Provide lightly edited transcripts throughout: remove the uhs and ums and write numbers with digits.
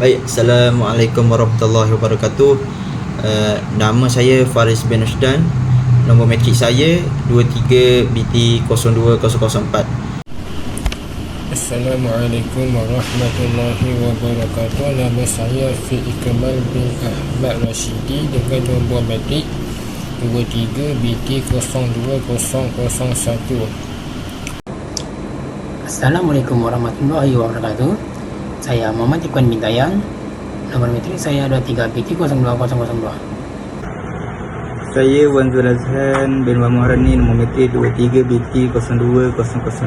Baik, Assalamualaikum warahmatullahi wabarakatuh. Nama saya Faris bin Rusdan. Nombor matrik saya 23BT02004. Assalamualaikum warahmatullahi wabarakatuh. Nama saya Fi Ikmal bin Ahmad Rashidi dengan nombor matrik 23BT02001. Assalamualaikum warahmatullahi wabarakatuh. Saya Muhammad Ikhwan bin Dayan. Nomor matrik saya 23BT02002. Saya Wan Zul Azhan bin Muhammad Rani. Nombor matrik 23BT02005.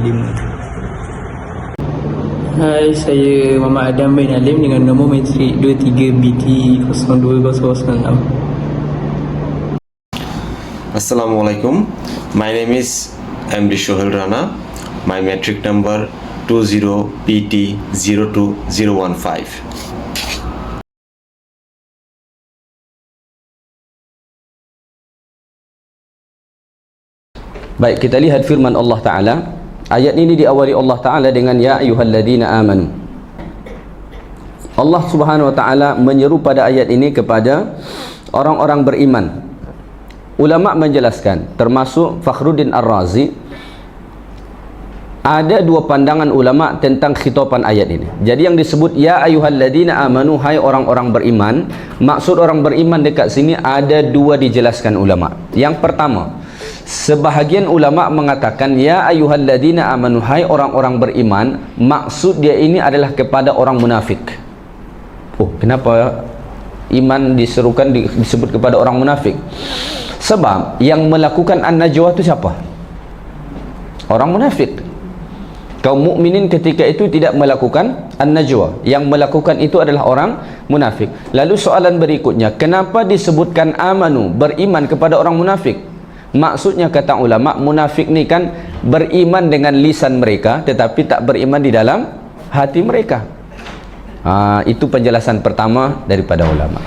Hai, saya Muhammad Adam bin Alim dengan nombor matrik 23BT02006. Assalamualaikum. My name is MD Shohel Rana. My metric number 20PT02015. Baik, kita lihat firman Allah Ta'ala. Ayat ini diawali Allah Ta'ala dengan Ya ayyuhalladzina amanu. Allah Subhanahu Wa Ta'ala menyeru pada ayat ini kepada orang-orang beriman. Ulama menjelaskan, termasuk Fakhruddin Ar-Razi, ada dua pandangan ulama tentang khitaban ayat ini. Jadi yang disebut Ya ayyuhalladzina amanu, hai orang-orang beriman, maksud orang beriman dekat sini ada dua dijelaskan ulama. Yang pertama, sebahagian ulama mengatakan Ya ayyuhalladzina amanu, hai orang-orang beriman, maksud dia ini adalah kepada orang munafik. Oh, kenapa iman diserukan disebut kepada orang munafik? Sebab yang melakukan an-najwa itu siapa? Orang munafik. Kaum mukminin ketika itu tidak melakukan an-najwa. Yang melakukan itu adalah orang munafik. Lalu soalan berikutnya, kenapa disebutkan amanu, beriman kepada orang munafik? Maksudnya kata ulama, munafik ni kan beriman dengan lisan mereka tetapi tak beriman di dalam hati mereka. Itu penjelasan pertama daripada ulama.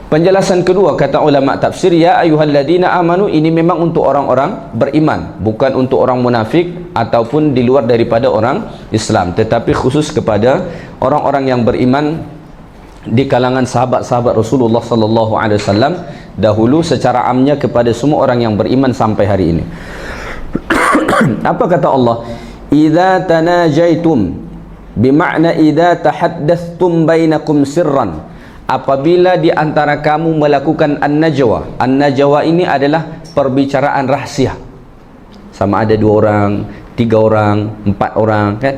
Penjelasan kedua kata ulama tafsir, Ya ayyuhalladzina amanu, ini memang untuk orang-orang beriman, bukan untuk orang munafik ataupun di luar daripada orang Islam, tetapi khusus kepada orang-orang yang beriman di kalangan sahabat-sahabat Rasulullah sallallahu alaihi wasallam dahulu, secara amnya kepada semua orang yang beriman sampai hari ini. Apa kata Allah? Idza tanajaitum, bermakna idza tahaddatstum bainakum sirran, apabila di antara kamu melakukan an-najwa. An-najwa ini adalah perbicaraan rahsia. Sama ada 2 orang, 3 orang, 4 orang, kan?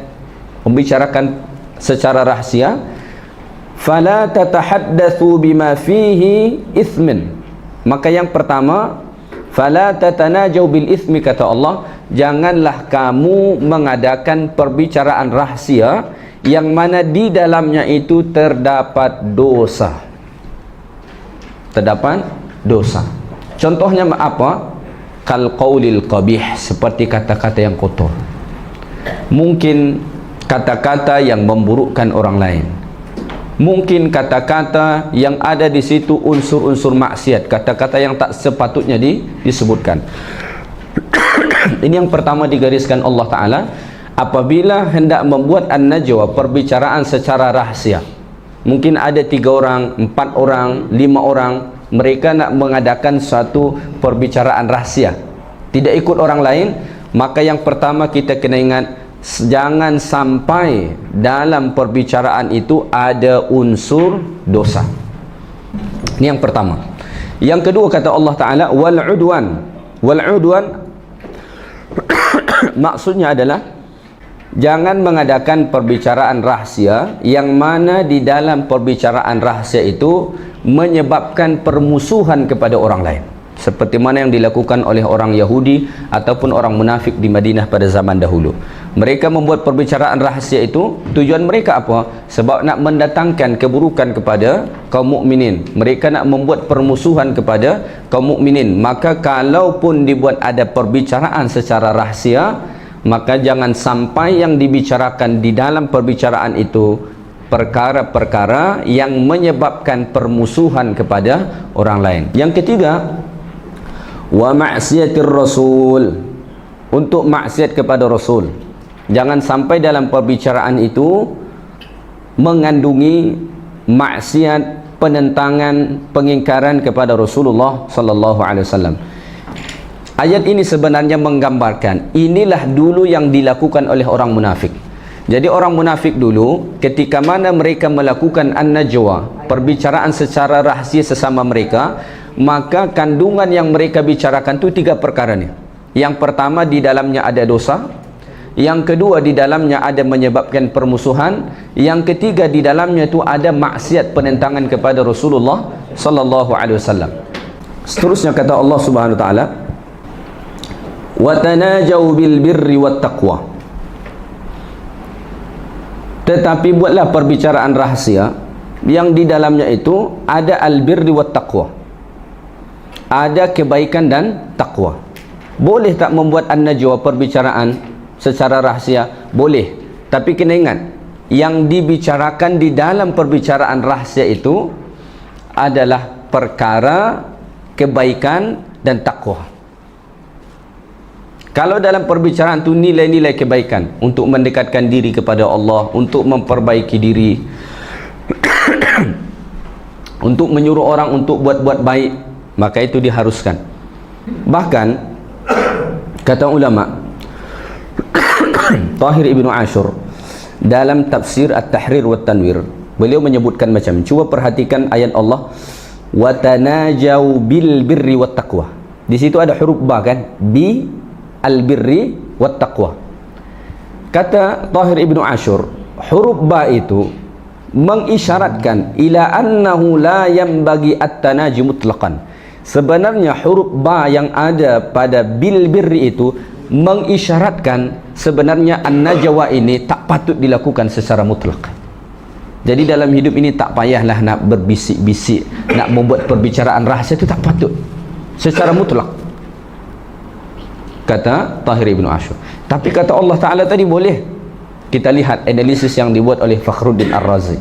Membicarakan secara rahsia. Fala tatahaddatsu bima fihi ithmin. Maka yang pertama, fala tatanajau bil ithmi, kata Allah, janganlah kamu mengadakan perbicaraan rahsia yang mana di dalamnya itu terdapat dosa. Terdapat dosa. Contohnya apa? Kal qaulil qabih, seperti kata-kata yang kotor. Mungkin kata-kata yang memburukkan orang lain. Mungkin kata-kata yang ada di situ unsur-unsur maksiat, kata-kata yang tak sepatutnya disebutkan. Ini yang pertama digariskan Allah Ta'ala. Apabila hendak membuat an-najwa, perbicaraan secara rahsia, mungkin ada 3 orang, 4 orang, 5 orang, mereka nak mengadakan suatu perbicaraan rahsia, tidak ikut orang lain, maka yang pertama kita kena ingat, jangan sampai dalam perbicaraan itu ada unsur dosa. Ini yang pertama. Yang kedua kata Allah Ta'ala, wal-udwan. Wal-udwan maksudnya adalah jangan mengadakan perbicaraan rahsia yang mana di dalam perbicaraan rahsia itu menyebabkan permusuhan kepada orang lain, seperti mana yang dilakukan oleh orang Yahudi ataupun orang munafik di Madinah pada zaman dahulu. Mereka membuat perbicaraan rahasia itu, tujuan mereka apa? Sebab nak mendatangkan keburukan kepada kaum mukminin. Mereka nak membuat permusuhan kepada kaum mukminin. Maka kalaupun dibuat ada perbicaraan secara rahasia, maka jangan sampai yang dibicarakan di dalam perbicaraan itu perkara-perkara yang menyebabkan permusuhan kepada orang lain. Yang ketiga, wa ma'siyatir rasul, untuk maksiat kepada Rasul. Jangan sampai dalam perbicaraan itu mengandungi maksiat, penentangan, pengingkaran kepada Rasulullah sallallahu alaihi wasallam. Ayat ini sebenarnya menggambarkan inilah dulu yang dilakukan oleh orang munafik. Jadi orang munafik dulu ketika mana mereka melakukan an-najwa, perbicaraan secara rahsia sesama mereka, maka kandungan yang mereka bicarakan itu 3 perkara ni. Yang pertama, di dalamnya ada dosa. Yang kedua, di dalamnya ada menyebabkan permusuhan. Yang ketiga, di dalamnya itu ada maksiat, penentangan kepada Rasulullah sallallahu alaihi wasallam. Seterusnya kata Allah Subhanahu wa taala, wa tanajau bil birri wat taqwa. Tetapi buatlah perbicaraan rahasia yang di dalamnya itu ada al-birri wat taqwa, ada kebaikan dan takwa. Boleh tak membuat an-najwa, perbicaraan secara rahasia? Boleh, tapi kena ingat yang dibicarakan di dalam perbicaraan rahasia itu adalah perkara kebaikan dan takwa. Kalau dalam perbicaraan itu nilai-nilai kebaikan untuk mendekatkan diri kepada Allah, untuk memperbaiki diri, untuk menyuruh orang untuk buat-buat baik, maka itu diharuskan. Bahkan kata ulama Tahir Ibnu Ashur dalam tafsir At-Tahrir wa Tanwir, beliau menyebutkan macam, cuba perhatikan ayat Allah, wa tanajau bil birri wat taqwa. Di situ ada huruf ba kan, bi al-birri wat taqwa. Kata Tahir Ibnu Ashur, huruf ba itu mengisyaratkan ila annahu la yanbaghi at-tanaji mutlaqan. Sebenarnya huruf ba yang ada pada bil birri itu mengisyaratkan sebenarnya an-najwa ini tak patut dilakukan secara mutlak. Jadi dalam hidup ini tak payahlah nak berbisik-bisik, nak membuat perbicaraan rahsia itu tak patut secara mutlak, kata Tahir Ibnu Ashur. Tapi kata Allah Ta'ala tadi boleh. Kita lihat analisis yang dibuat oleh Fakhruddin Ar-Razi.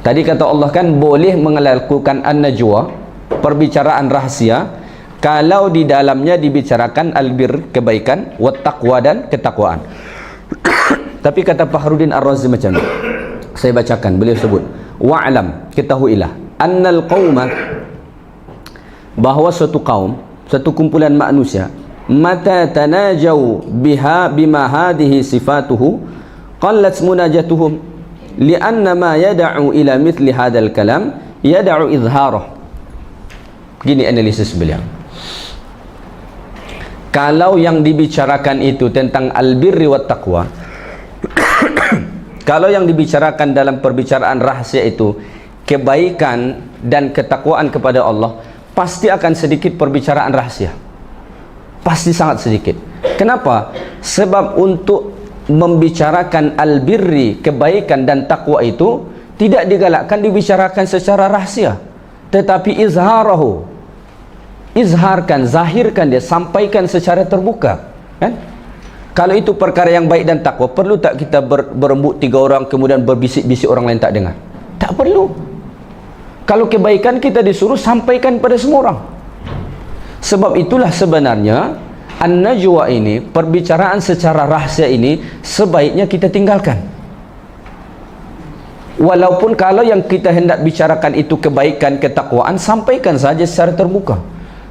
Tadi kata Allah kan boleh melakukan an-najwa, perbicaraan rahasia, kalau di dalamnya dibicarakan albir, kebaikan, wat taqwa, dan ketakwaan. Tapi kata Fakhruddin Ar-Razi macam ni, saya bacakan, beliau sebut, wa'lam, ketahuilah, annal qawma, bahawa suatu kaum, satu kumpulan manusia, mata tanajau biha bima hadhihi sifatuhu qallat munajatuhum lianna ma yad'u ila mithli hadzal kalam yad'u izharah. Gini analisis beliau, kalau yang dibicarakan itu tentang albirri wat taqwa, kalau yang dibicarakan dalam perbicaraan rahasia itu kebaikan dan ketakwaan kepada Allah, pasti akan sedikit perbicaraan rahasia, pasti sangat sedikit. Kenapa? Sebab untuk membicarakan albirri, kebaikan dan takwa itu tidak digalakkan dibicarakan secara rahasia, tetapi izharahu, izharkan, zahirkan dia, sampaikan secara terbuka, kan? Kalau itu perkara yang baik dan takwa, perlu tak kita berembuk 3 orang kemudian berbisik-bisik orang lain tak dengar? Tak perlu. Kalau kebaikan kita disuruh sampaikan pada semua orang. Sebab itulah sebenarnya an-najwa ini, perbicaraan secara rahsia ini, sebaiknya kita tinggalkan. Walaupun kalau yang kita hendak bicarakan itu kebaikan, ketakwaan, sampaikan saja secara terbuka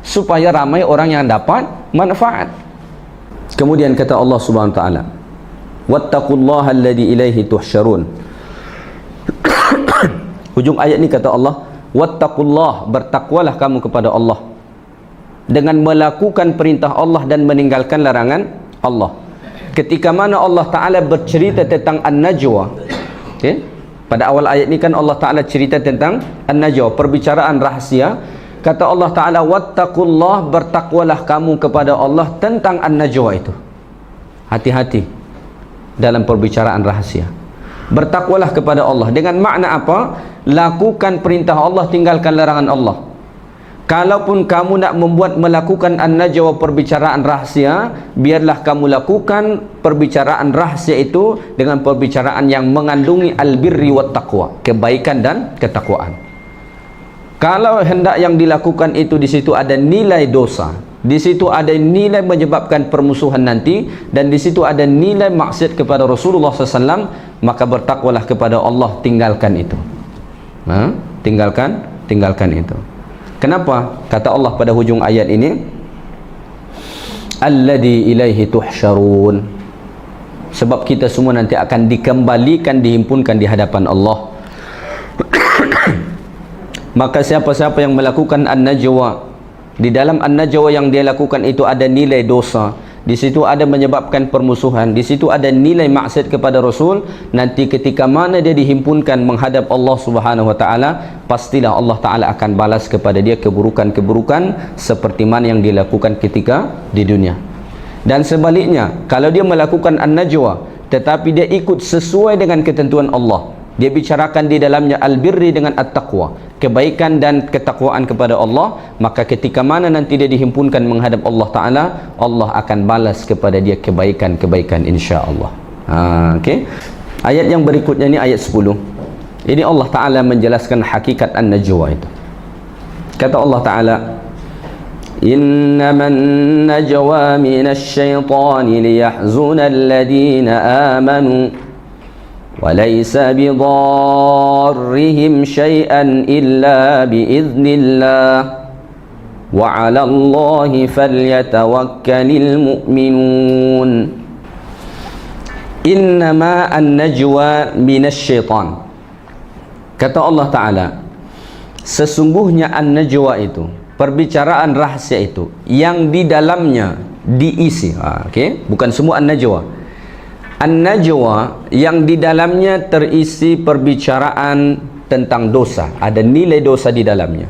supaya ramai orang yang dapat manfaat. Kemudian kata Allah Subhanahu wa taala, wattaqullaha alladzi ilaihi tuhsyarun. Hujung ayat ni kata Allah, wattaqullah, bertakwalah kamu kepada Allah dengan melakukan perintah Allah dan meninggalkan larangan Allah. Ketika mana Allah Ta'ala bercerita tentang an-najwa, okay? Pada awal ayat ni kan Allah Ta'ala cerita tentang an-najwa, perbicaraan rahasia. Kata Allah Ta'ala, wattaqullah, bertakwalah kamu kepada Allah tentang an-najwa itu. Hati-hati dalam perbicaraan rahasia. Bertakwalah kepada Allah dengan makna apa? Lakukan perintah Allah, tinggalkan larangan Allah. Kalaupun kamu nak melakukan an-najwa, perbicaraan rahasia, biarlah kamu lakukan perbicaraan rahasia itu dengan perbicaraan yang mengandungi albirri wat taqwa, kebaikan dan ketakwaan. Kalau hendak yang dilakukan itu di situ ada nilai dosa, di situ ada nilai menyebabkan permusuhan nanti, dan di situ ada nilai maksiat kepada Rasulullah SAW, maka bertakwalah kepada Allah, tinggalkan itu. Tinggalkan itu. Kenapa? Kata Allah pada hujung ayat ini, alladzi ilaihi tuhsyarun. Sebab kita semua nanti akan dikembalikan, dihimpunkan di hadapan Allah. Maka siapa-siapa yang melakukan an-najwa, di dalam an-najwa yang dia lakukan itu ada nilai dosa, di situ ada menyebabkan permusuhan, di situ ada nilai maksiat kepada Rasul, nanti ketika mana dia dihimpunkan menghadap Allah Subhanahu wa taala, pastilah Allah taala akan balas kepada dia keburukan-keburukan seperti mana yang dilakukan ketika di dunia. Dan sebaliknya, kalau dia melakukan an-najwa tetapi dia ikut sesuai dengan ketentuan Allah, dia bicarakan di dalamnya al-birri dengan at-taqwa, kebaikan dan ketakwaan kepada Allah, maka ketika mana nanti dia dihimpunkan menghadap Allah Ta'ala, Allah akan balas kepada dia kebaikan-kebaikan insya-Allah. Okey. Ayat yang berikutnya ni ayat 10. Ini Allah Ta'ala menjelaskan hakikat an-najwa itu. Kata Allah Ta'ala, innaman najwa minasy syaitani liyahzuna alladhina amanu وليس بضارهم شيئا إلا بإذن الله وعلى الله فليتوكل المؤمنون إنما النجوى من الشيطان. Kata Allah Ta'ala, sesungguhnya an-najwa itu, perbicaraan rahasia itu yang di dalamnya diisi, bukan semua an-najwa. An-najwa yang di dalamnya terisi perbicaraan tentang dosa, ada nilai dosa di dalamnya.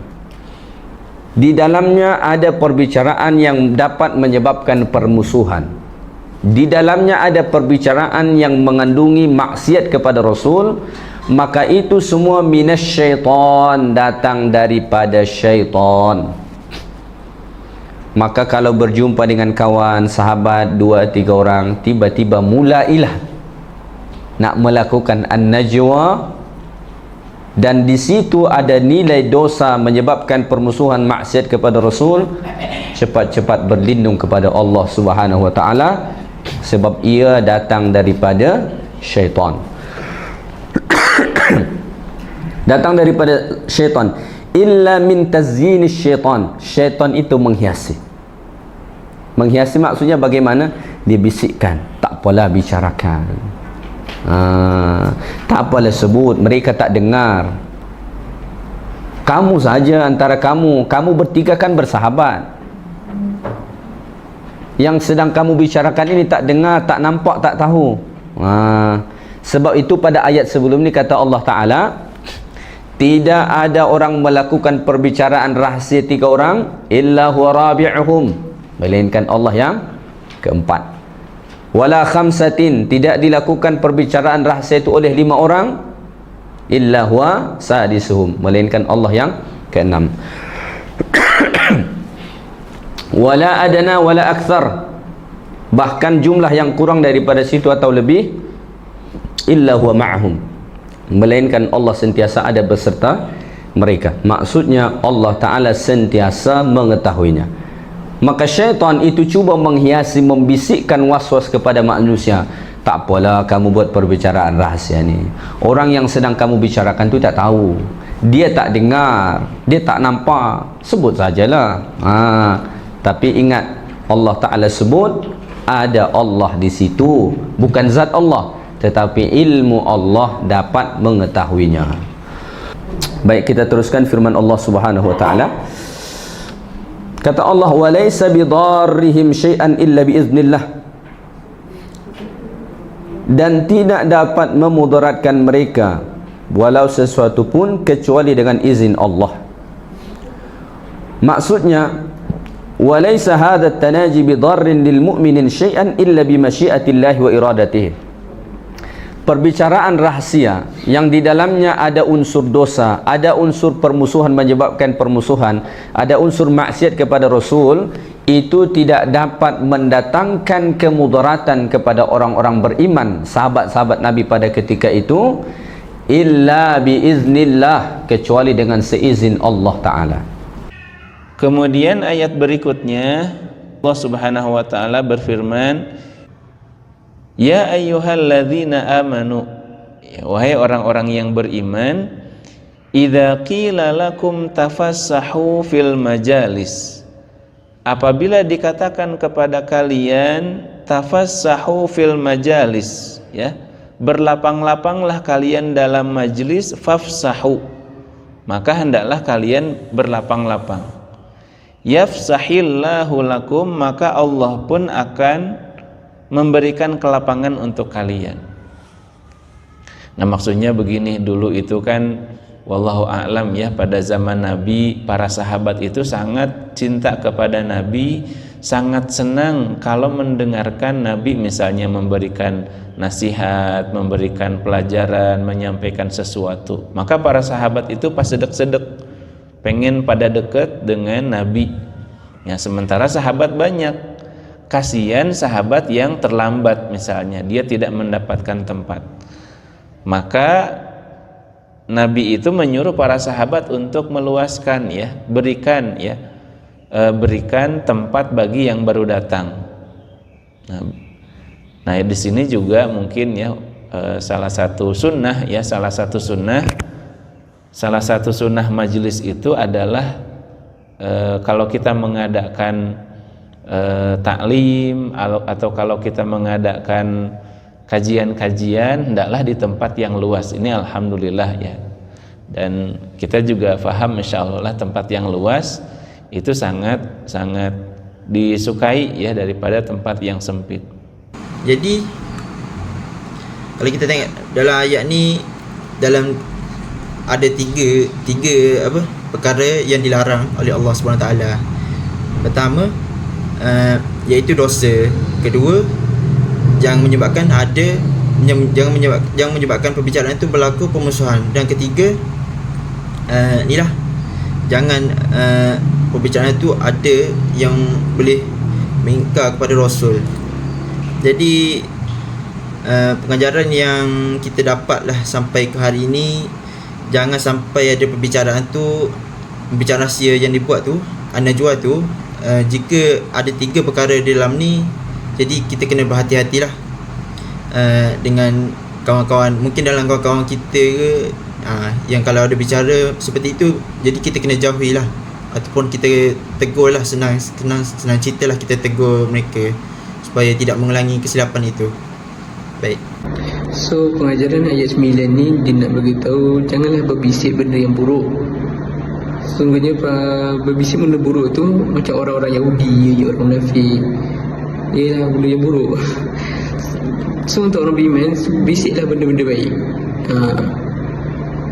Di dalamnya ada perbicaraan yang dapat menyebabkan permusuhan. Di dalamnya ada perbicaraan yang mengandungi maksiat kepada Rasul, maka itu semua minasyaitan, datang daripada syaitan. Maka kalau berjumpa dengan kawan, sahabat, 2-3 orang, tiba-tiba mulailah nak melakukan an-najwa, dan di situ ada nilai dosa menyebabkan permusuhan maksiat kepada Rasul, cepat-cepat berlindung kepada Allah Subhanahu wa taala, sebab ia datang daripada syaitan. Datang daripada syaitan. Illa min tazyinis syaitan. Syaitan itu menghiasi. Menghiasi maksudnya bagaimana? Dia bisikkan, tak apalah bicarakan, tak apalah sebut, mereka tak dengar. Kamu saja antara kamu bertiga kan bersahabat, yang sedang kamu bicarakan ini tak dengar, tak nampak, tak tahu. Sebab itu pada ayat sebelum ni kata Allah Ta'ala, tidak ada orang melakukan perbicaraan rahasia 3 orang illa huwa rabi'uhum, melainkan Allah yang keempat. Wala khamsatin, tidak dilakukan perbicaraan rahasia itu oleh 5 orang illa huwa sadisuhum, melainkan Allah yang keenam. Wala adana wala akthar, bahkan jumlah yang kurang daripada situ atau lebih, illa huwa ma'ahum, melainkan Allah sentiasa ada beserta mereka. Maksudnya Allah Ta'ala sentiasa mengetahuinya. Maka syaitan itu cuba menghiasi, membisikkan was-was kepada manusia. Tak apalah kamu buat perbicaraan rahasia ni, orang yang sedang kamu bicarakan tu tak tahu, dia tak dengar, dia tak nampak, sebut sajalah. Tapi ingat, Allah Ta'ala sebut ada Allah di situ, bukan zat Allah, tetapi ilmu Allah dapat mengetahuinya. Baik, kita teruskan firman Allah Subhanahu wa taala. Kata Allah, walaysa bidarrihim syai'an illa biiznillah, dan tidak dapat memudaratkan mereka walau sesuatu pun kecuali dengan izin Allah. Maksudnya, walaysa hadha at-tanaji bidarrin lil mu'minin syai'an illa bi masyiatillahi wa iradatihi. Perbicaraan rahasia yang di dalamnya ada unsur dosa, ada unsur permusuhan menyebabkan permusuhan, ada unsur maksiat kepada Rasul, itu tidak dapat mendatangkan kemudaratan kepada orang-orang beriman, sahabat-sahabat Nabi pada ketika itu, illa biiznillah, kecuali dengan seizin Allah Ta'ala. Kemudian ayat berikutnya Allah Subhanahu wa taala berfirman, ya ayyuhalladzina amanu, wahai orang-orang yang beriman, idza qila lakum tafassahu fil majalis, apabila dikatakan kepada kalian tafassahu fil majalis, ya, berlapang-lapanglah kalian dalam majlis, fafsahu, maka hendaklah kalian berlapang-lapang. Yafsahillahu lakum, maka Allah pun akan memberikan kelapangan untuk kalian. Nah, maksudnya begini, dulu itu kan wallahu a'lam ya, pada zaman Nabi para sahabat itu sangat cinta kepada Nabi, sangat senang kalau mendengarkan Nabi misalnya memberikan nasihat, memberikan pelajaran, menyampaikan sesuatu. Maka para sahabat itu pas sedek-sedek pengen pada dekat dengan Nabi. Ya, sementara sahabat banyak, kasihan sahabat yang terlambat misalnya, dia tidak mendapatkan tempat. Maka Nabi itu menyuruh para sahabat untuk meluaskan, ya, berikan tempat bagi yang baru datang. Nah, di sini juga mungkin ya salah satu sunnah majelis itu adalah kalau kita mengadakan taklim atau kalau kita mengadakan kajian-kajian, hendaklah di tempat yang luas. Ini alhamdulillah ya, dan kita juga faham insyaallah tempat yang luas itu sangat disukai ya daripada tempat yang sempit. Jadi kalau kita tengok dalam ayat ni, dalam ada tiga perkara yang dilarang oleh Allah SWT. Pertama, iaitu dosa. Kedua, jangan menyebabkan perbicaraan itu berlaku permusuhan. Dan ketiga, inilah, jangan perbicaraan itu ada yang boleh mengingkar kepada Rasul. Jadi pengajaran yang kita dapatlah sampai ke hari ini, jangan sampai ada perbicaraan rahsia yang dibuat tu, an-najwa tu. Jika ada tiga perkara di dalam ni, jadi kita kena berhati-hatilah dengan kawan-kawan. Mungkin dalam kawan-kawan kita ke yang kalau ada bicara seperti itu, jadi kita kena jauhilah, ataupun kita tegurlah, senang ceritalah, kita tegur mereka supaya tidak mengulangi kesilapan itu. Baik. So pengajaran ayat 9 ni dia nak beritahu janganlah berbisik benda yang buruk. Sesungguhnya berbisik benda buruk tu macam orang-orang Yahudi, orang munafik, ialah benda yang buruk. So untuk orang beriman, bisiklah benda-benda baik,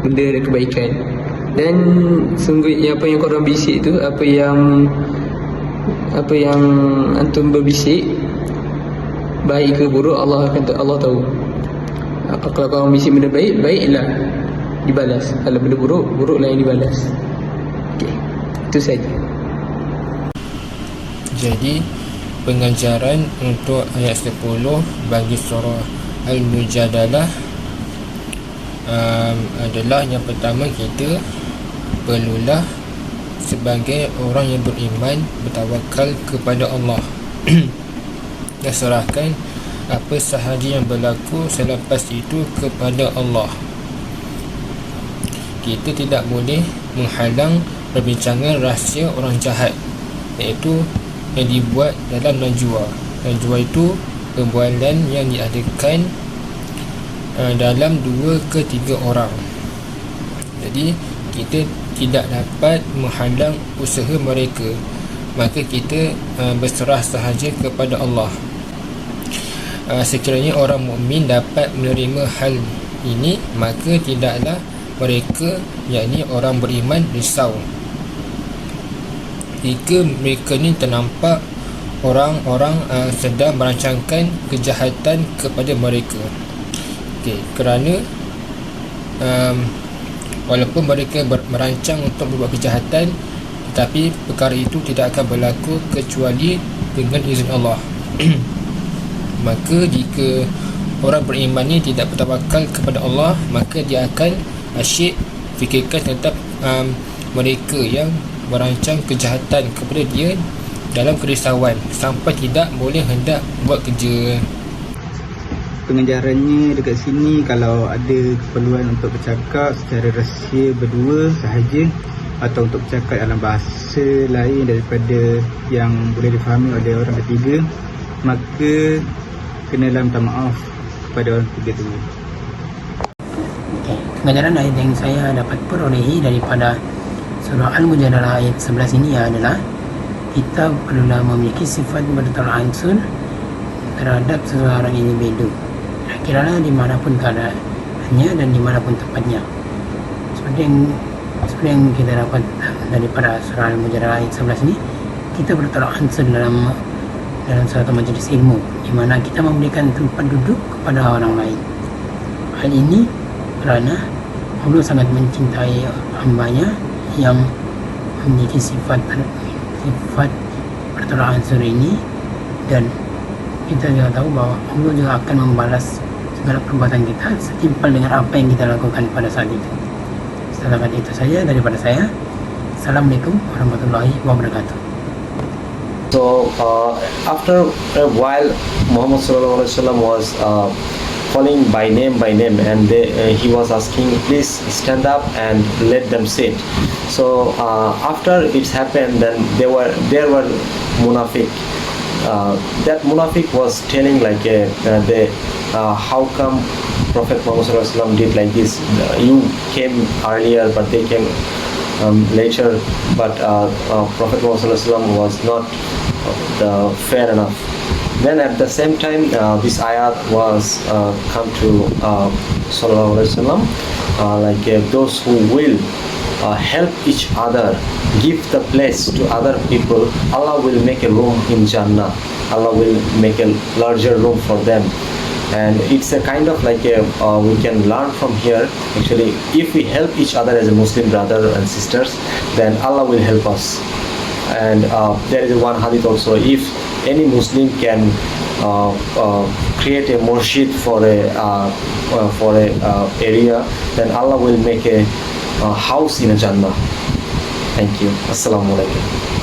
benda ada kebaikan. Dan sungguhnya apa yang korang bisik tu, apa yang antum berbisik, baik ke buruk, Allah tahu. Kalau korang bisik benda baik, baiklah dibalas. Kalau benda buruk, buruklah yang dibalas. Okey, itu saja. Jadi pengajaran untuk ayat 10 bagi surah Al-Mujadalah adalah yang pertama, kita perlulah sebagai orang yang beriman bertawakal kepada Allah dan serahkan apa sahaja yang berlaku selepas itu kepada Allah. Kita tidak boleh menghalang perbincangan rahsia orang jahat, iaitu yang dibuat dalam najwa. Najwa itu perbualan yang diadakan dalam 2 ke 3 orang. Jadi kita tidak dapat menghalang usaha mereka, maka kita berserah sahaja kepada Allah. Sekiranya orang mukmin dapat menerima hal ini, maka tidaklah mereka, yakni orang beriman, risau jika mereka ni ternampak orang-orang sedang merancangkan kejahatan kepada mereka. Kerana walaupun mereka merancang untuk berbuat kejahatan, tetapi perkara itu tidak akan berlaku kecuali dengan izin Allah. Maka jika orang beriman ni tidak bertawakal kepada Allah, maka dia akan asyik fikirkan tentang mereka yang merancang kejahatan kepada dia dalam kerisauan sampai tidak boleh hendak buat kerja. pengajarannya dekat sini, kalau ada keperluan untuk bercakap secara rahsia berdua sahaja atau untuk bercakap dalam bahasa lain daripada yang boleh difahami oleh orang ketiga, maka kenalah minta maaf kepada orang ketiga itu. Okay. Pengajaran ayat yang saya dapat perolehi daripada surah Al-Mujadalah ayat 11 ini adalah kita perlulah memiliki sifat bertolak ansur terhadap seseorang individu, kira-kira dimanapun keadaannya dan dimanapun tempatnya. Seperti yang kita dapat daripada surah Al-Mujadalah ayat 11 ini, kita bertolak ansur dalam suatu majelis ilmu, di mana kita memberikan tempat duduk kepada orang lain. Hal ini kerana Allah sangat mencintai hambanya yang memiliki sifat bertolak ansur ini, dan kita juga tahu bahwa Allah juga akan membalas segala perbuatan kita setimpal dengan apa yang kita lakukan pada saat itu. Setakat itu saja daripada saya. Assalamualaikum warahmatullahi wabarakatuh. So after a while, Muhammad sallallahu alaihi wasallam was calling by name, and he was asking, please stand up and let them sit. So after it's happened, then there were munafiq. That munafiq was telling like how come Prophet Muhammad sallallahu alaihi wasallam did like this? You came earlier, but they came later. But Prophet Muhammad sallallahu alaihi wasallam was not fair enough. Then at the same time, this ayat was come to sallallahu alaihi wasallam, like those who will help each other, give the place to other people, Allah will make a room in Jannah. Allah will make a larger room for them. And it's a kind of like we can learn from here. Actually, if we help each other as a Muslim brother and sisters, then Allah will help us. And there is one hadith also, if any Muslim can create a masjid for a area, then Allah will make a house in a Jannah. Thank you. Assalamu alaikum.